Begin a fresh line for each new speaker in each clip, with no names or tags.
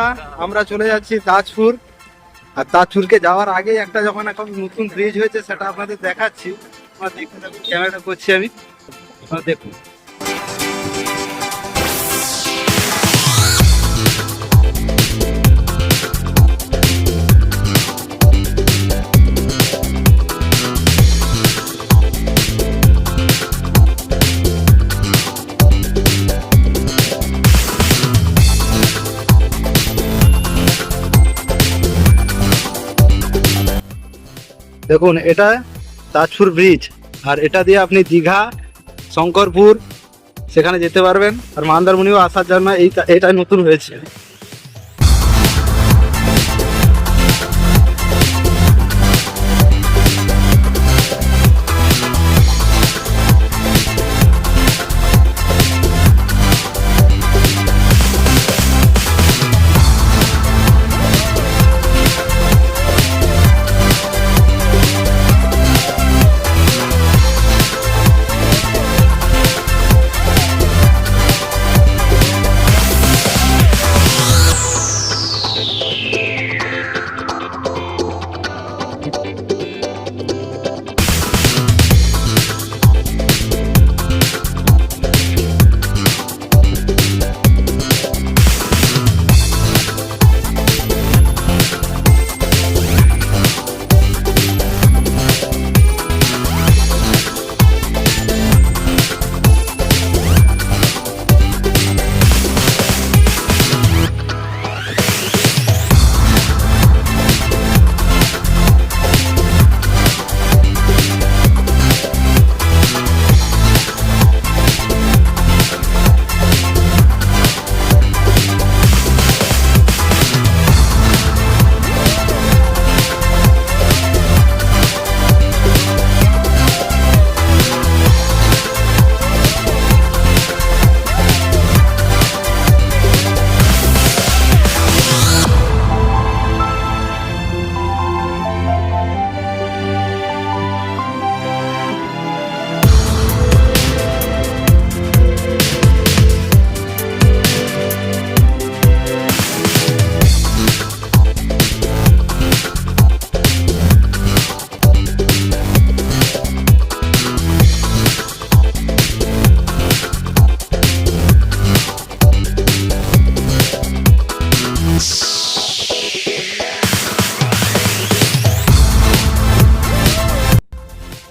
বন্ধুরা, আমরা চলে যাচ্ছি তাজপুর। আর তাজপুরকে যাওয়ার আগে একটা যখন এখন নতুন ব্রিজ হয়েছে সেটা আপনাদের দেখাচ্ছি। ক্যামেরা করছি আমি, দেখুন। দেখুন, এটা তাজপুর ব্রিজ, আর এটা দিয়ে আপনি দীঘা, শঙ্করপুর সেখানে যেতে পারবেন। আর মন্দারমণিও আসার জন্য এটাই নতুন হয়েছে।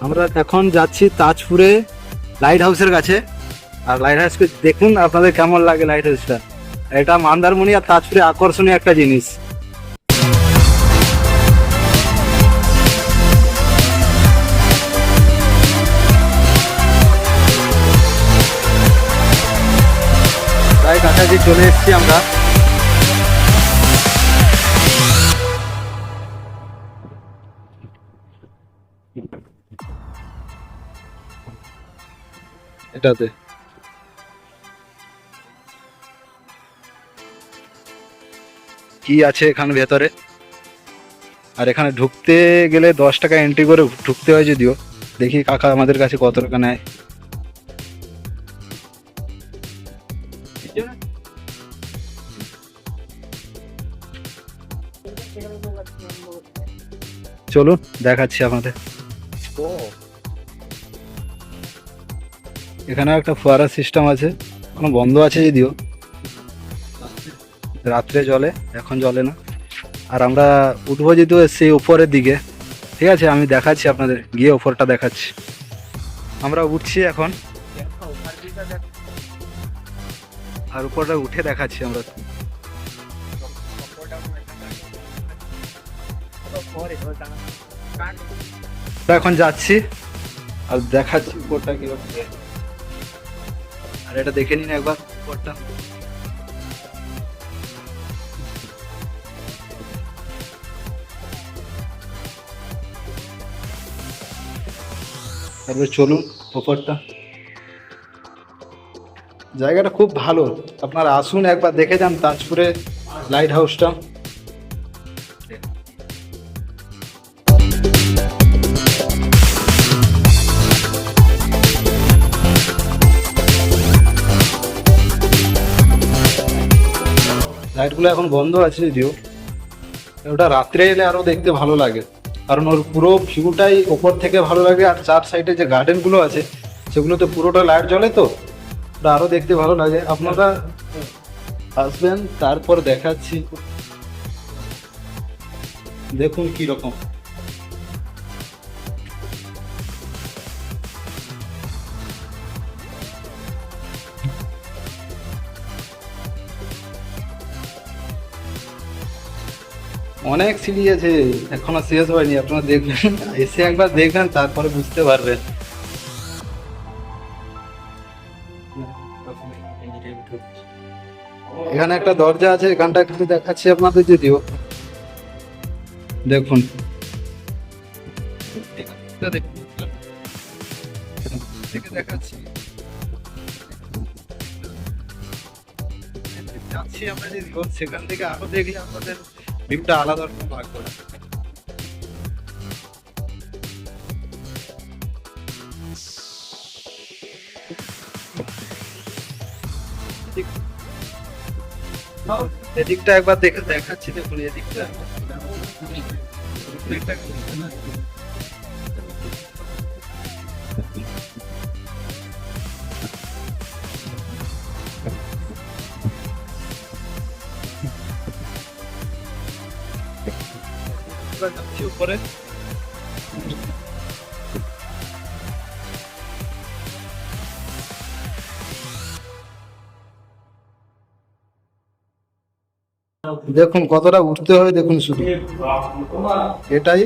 আমরা এখন যাচ্ছি তাজপুরে লাইট হাউসের কাছে। আর লাইট হাউসকে দেখুন আপনাদের কেমন লাগে। লাইট হাউসটা এটা মন্দারমণি আর তাজপুরে আকর্ষণীয় একটা জিনিস। প্রায় কাছাকাছি চলে এসেছি আমরা। এটাতে কি আছে এখানে ভেতরে, আর এখানে ঢুকতে গেলে 10 টাকা এন্ট্রি করে ঢুকতে হয়। যদিও দেখি কাকা আমাদের কাছে কত টাকা নেয়। চলুন দেখাচ্ছি আপনাদের। এখানে একটা ফোয়ারা সিস্টেম আছে, কোনো বন্ধ আছে যদিও, রাত্রে জলে, এখন জলে না। আর আমরা উঠবো যেহেতু সেই উপরের দিকে, ঠিক আছে আমি দেখাচ্ছি আপনাদের, গিয়ে উপরটা দেখাচ্ছি। আমরা উঠছি এখন, আর উপরটা উঠে দেখাচ্ছি আমরা। এখন যাচ্ছি আর দেখাচ্ছি উপরটা কিরকম। আর এটা দেখে নিন একবার উপরটা। তারপরে চলুন উপরটা। জায়গাটা খুব ভালো, আপনারা আসুন একবার দেখে যান তাজপুরে লাইট হাউসটা। লাইটগুলো এখন বন্ধ আছে যদিও, ওটা রাত্রে এলে আরো দেখতে ভালো লাগে, কারণ ওর পুরো ভিউটাই ওপর থেকে ভালো লাগে। আর চার সাইডে যে গার্ডেনগুলো আছে সেগুলোতে পুরোটা লাইট জ্বলে, তো ওটা আরো দেখতে ভালো লাগে। আপনারা আসবেন, তারপর দেখাচ্ছি, দেখুন কি রকম। অনেক সিঁড়ি আছে, এখনো শেষ হয়নি। আপনারা দেখবেন, এসে একবার দেখবেন, তারপরে বুঝতে পারবেন। এখানে একটা দরজা আছে, এখানটা একটু দেখাচ্ছি আপনাদের যদিও, দেখুন। দেখাচ্ছি, যাচ্ছি আমরা যে সেখান থেকে আরো দেখলে আমাদের ভিউটা আলাদা রকম লাগবে। এদিকটা একবার দেখাচ্ছি, দেখুন এদিকটা। যাচ্ছি উপরে, দেখুন কতটা উঠতে হয়, দেখুন শুধু এটাই।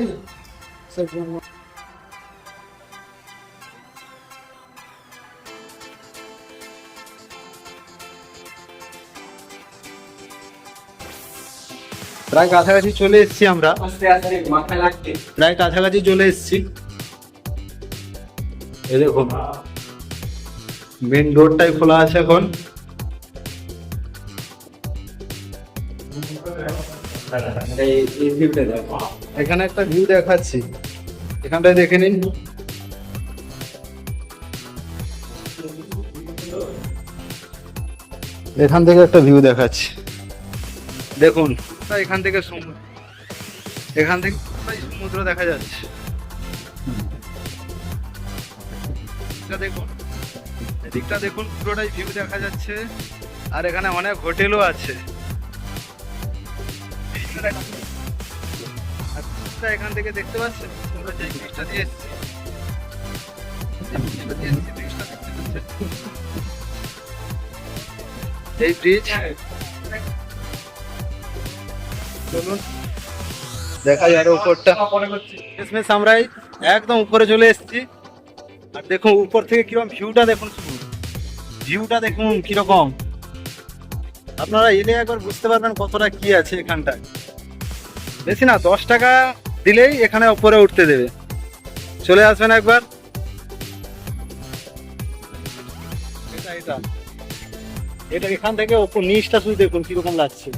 প্রায় কাছাকাছি চলে এসেছি আমরা, প্রায় কাছাকাছি চলে এসেছি। এই দেখুন মেন রোডটাই খোলা আছে এখন। এখানে একটা ভিউ দেখাচ্ছি, এখানটায় দেখে নিন। এখান থেকে একটা ভিউ দেখাচ্ছি, দেখুন। এখান থেকে সমুদ্র দেখা যাচ্ছে, দেখুন এদিকটা দেখুন, পুরোটাই ভিউ দেখা যাচ্ছে। আর এখানে অনেক হোটেলও আছে। এখান থেকে দেখতে পাচ্ছেন আমরা যে ব্রিজটা দিয়ে এসেছি, এই ব্রিজ, চলুন দেখা যায় উপরটা। শেষমেশ আমরা একদম উপরে চলে এসেছি। আর দেখুন উপর থেকে কিরকম ভিউটা দেখুন, ভিউটা দেখুন কিরকম। আপনারা এলে একবার বুঝতে পারবেন কতটা কি আছে এখানটায়। বেশি না, 10 টাকা দিলেই এখানে উপরে উঠতে দেবে। চলে আসবেন একবার। এটা এখান থেকে নিচটা শুধু দেখুন কিরকম লাগছে।